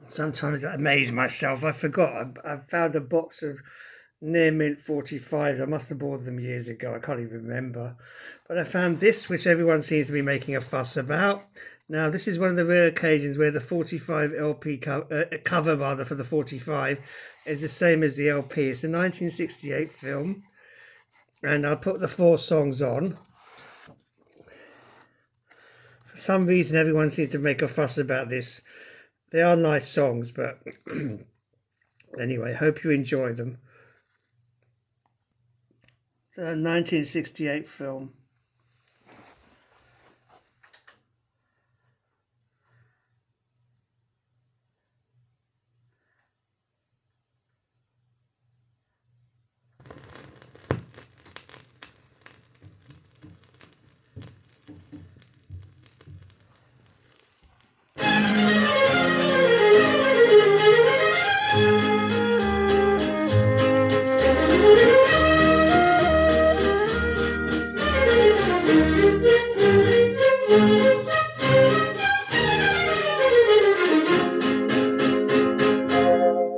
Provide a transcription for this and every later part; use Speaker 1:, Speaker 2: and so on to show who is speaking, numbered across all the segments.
Speaker 1: Sometimes I amaze myself. I forgot. I found a box of near mint 45s. I must have bought them years ago. I can't even remember. But I found this, which everyone seems to be making a fuss about. Now, this is one of the rare occasions where the 45 LP cover, rather, for the 45 is the same as the LP. It's a 1968 film, and I put the 4 songs on. For some reason, everyone seems to make a fuss about this. They are nice songs, but anyway, hope you enjoy them. It's a 1968 film.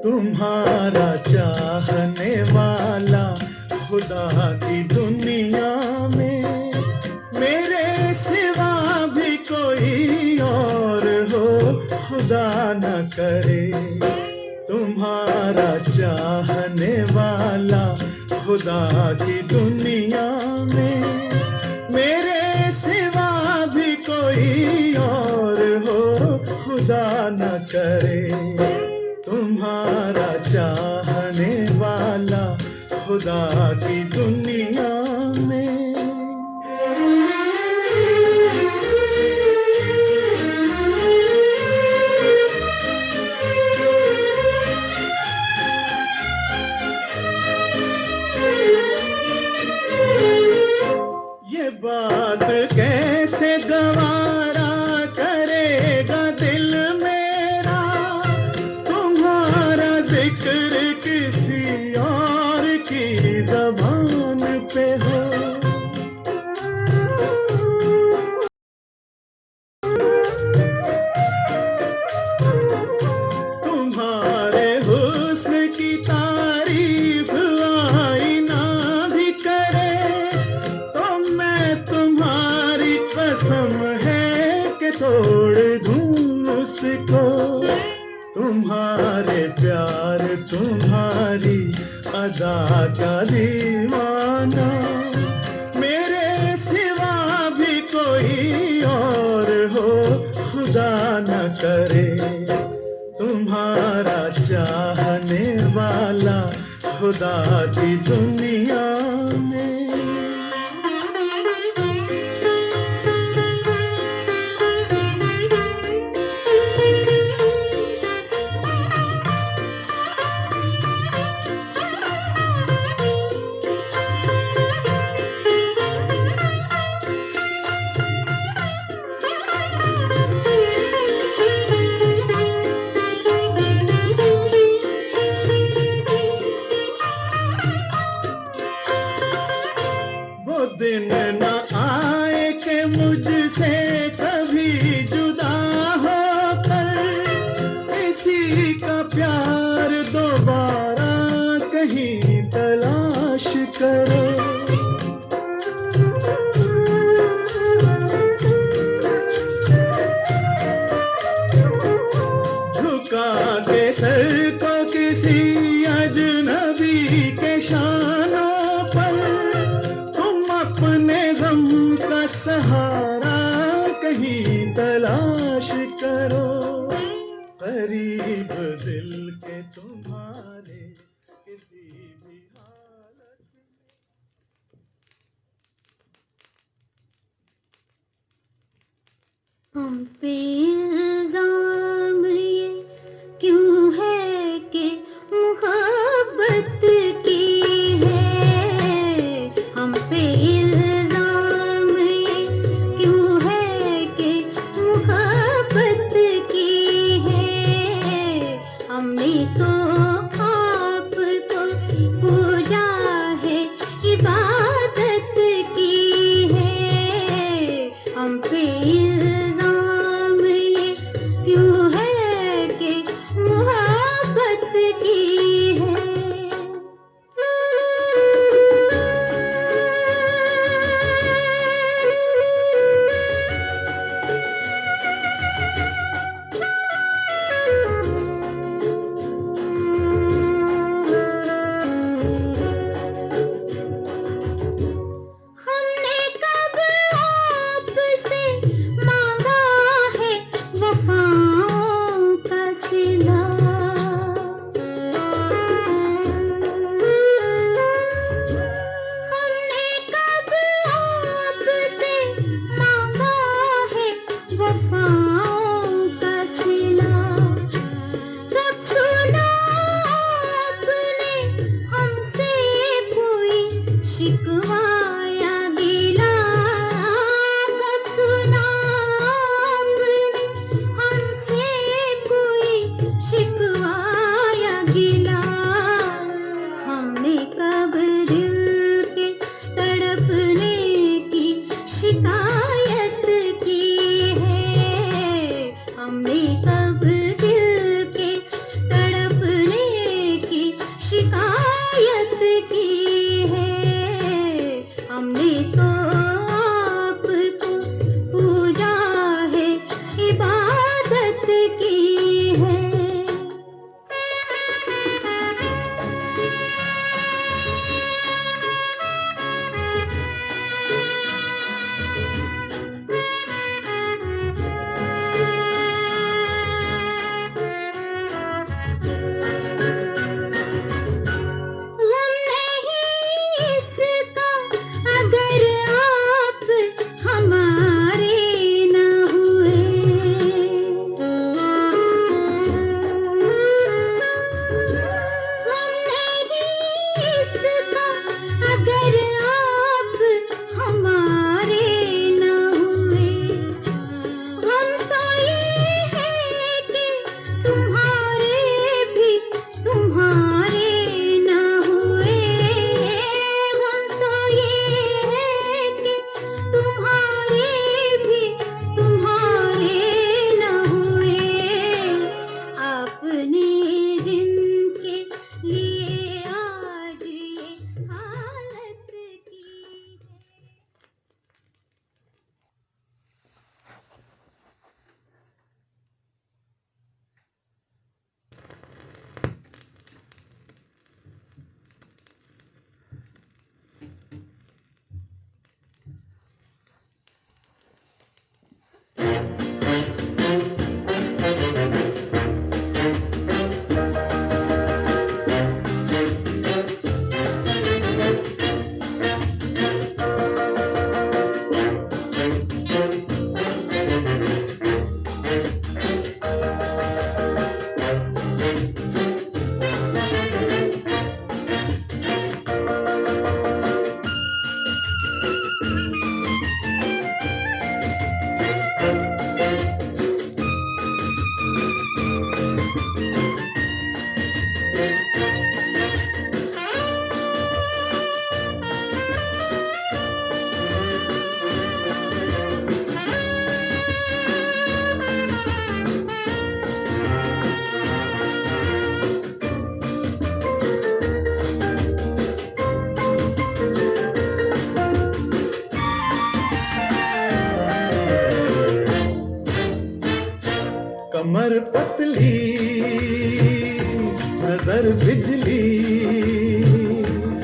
Speaker 2: तुम्हारा चाहने वाला खुदा की दुनिया में मेरे सिवा भी कोई और हो खुदा न करे। तुम्हारा चाहने वाला खुदा की दुनिया में मेरे सिवा भी कोई और हो खुदा न करे। तुम्हारा चाहने वाला खुदा की दुनिया में। ये बात कैसे गवारा करेगा दिल मेरा, तुम्हारा जिक्र किसी और की ज़बान पे हो। तुम्हारे हुस्न की तारीफ आईना भी करे तो मैं तुम्हारी कसम है कि तोड़ दूं उसको। तुम्हारे प्यार तुम्हारी अदा का दीवाना मेरे सिवा भी कोई और हो खुदा न करे। तुम्हारा चाहने वाला खुदा की दुनिया में। दिन न आए कि मुझसे कभी जुदा होकर किसी का प्यार दोबारा कहीं तलाश करो। झुका के सर को किसी अजनबी के शानों पर अपने गम का सहारा कहीं तलाश करो। करीब दिल के तुम्हारे किसी भी हालत
Speaker 3: में। हम पे इल्जाम ये क्यों है कि मोहब्बत की है। हम पे इल्जाम ये क्यों है कि मोहब्बत की है। हमने तो आपको पूजा है इबादत की है। हम पे इल्जाम ये हमने कब दिल के तड़पने की शिकायत की है। हमने तो आपको पूजा है, इबादत की है। गम नहीं इसका अगर आप हमारे न हुए। गम नहीं इसका अगर आप हमारे न हुए। गम तो ये है कि तुम्हारे भी तुम्हारे न हुए। गम तो ये है कि तुम्हारे भी तुम्हारे न हुए। आपने जिनके लिए आज ये हालत की है।
Speaker 2: कमर पतली नजर बिजली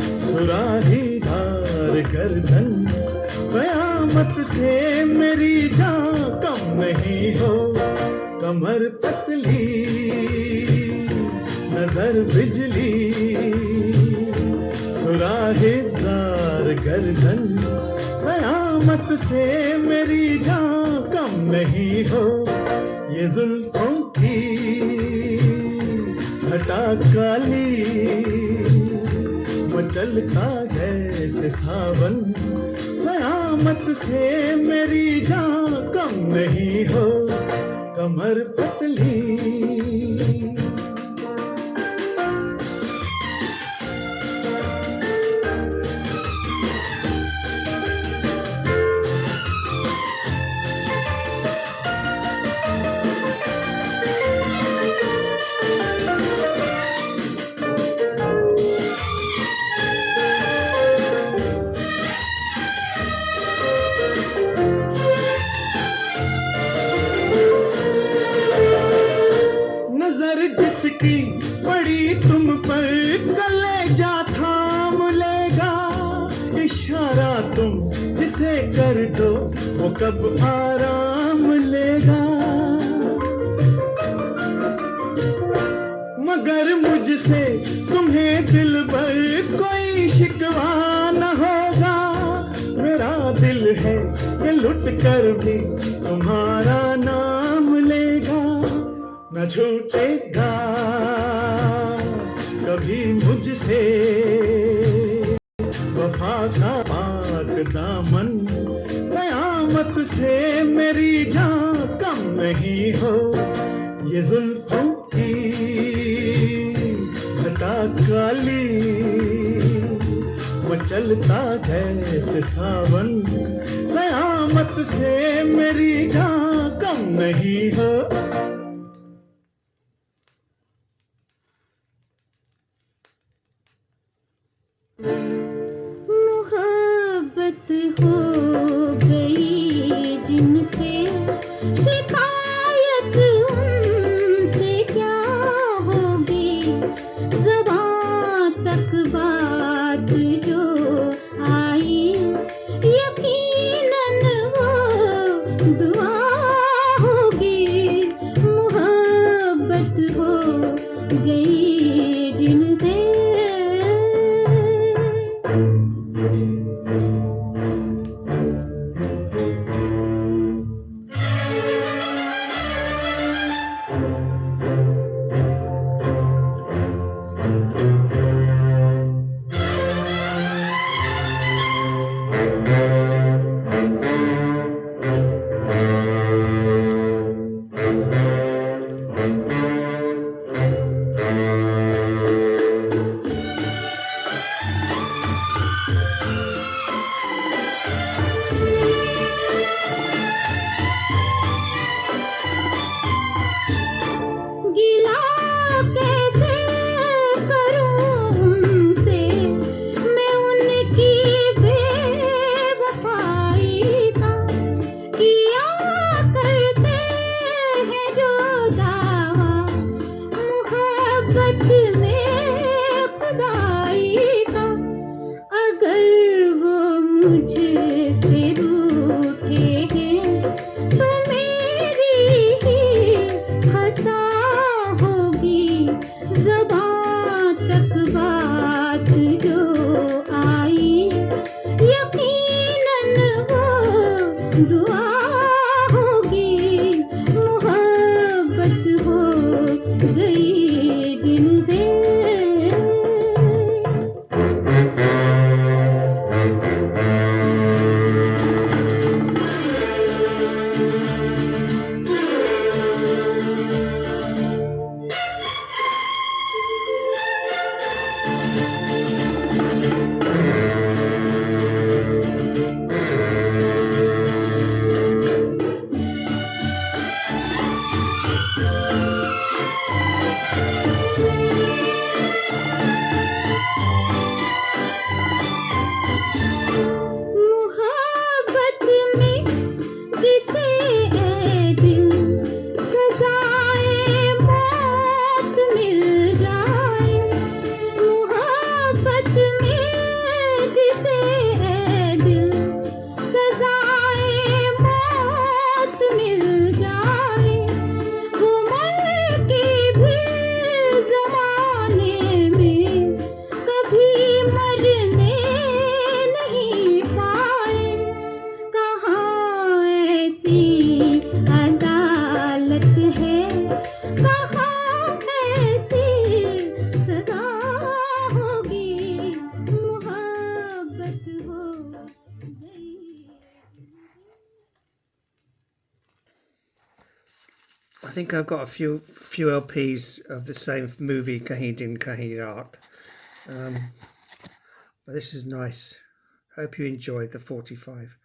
Speaker 2: सुराही धार गर्दन कयामत से मेरी जान कम नहीं हो। कमर पतली नजर बिजली सुराही धार गर्दन कयामत से मेरी जान कम नहीं हो। ये जुल्फों की घटा काली मचलता जैसे सावन कयामत से मेरी जान कम नहीं हो। कमर पतली नजर जिसकी पड़ी तुम पर कलेजा थाम लेगा। इशारा तुम जिसे कर दो वो कब आराम लेगा। मगर मुझसे तुम्हें दिल पर कोई शिकवा न होगा। मेरा दिल है कि लुट कर भी तुम्हारा नाम लेगा। न छूटेगा कभी मुझसे वफा का पाक दामन। कयामत से मेरी जान कम नहीं हो। ये जुल्फों की घटा काली मचलता जैसे सावन। कयामत से मेरी जान कम कम नहीं हो
Speaker 3: मोहब्बत हो गई जिनसे शिकायत उनसे क्या होगी ज़बां तक बात जो आई यकीनन वो दुआ होगी मोहब्बत हो गई जिनसे गिला कैसे करूं उनसे मैं उनकी बेवफाई का किया करते हैं जो दावा मोहब्बत में खुदाई का अगर वो मुझसे रूठे हैं तो मेरी ही खता होगी ज़बां तक बात जो आई यकीनन वो दुआ होगी मोहब्बत हो गई जिनसे मोहब्बत में जिसे ए दिल सजाए मौत मिल जाए मोहब्बत में जिसे ए दिल सजाए मौत मिल जाए वो मर के भी ज़माने में कभी मरने नहीं पाए कहाँ ऐसी अदालत है कहाँ ऐसी सजा होगी मोहब्बत हो गई
Speaker 1: I think I've got a few LPs of the same movie, Kahin Din Kahin Art. But this is nice. Hope you enjoyed the 45.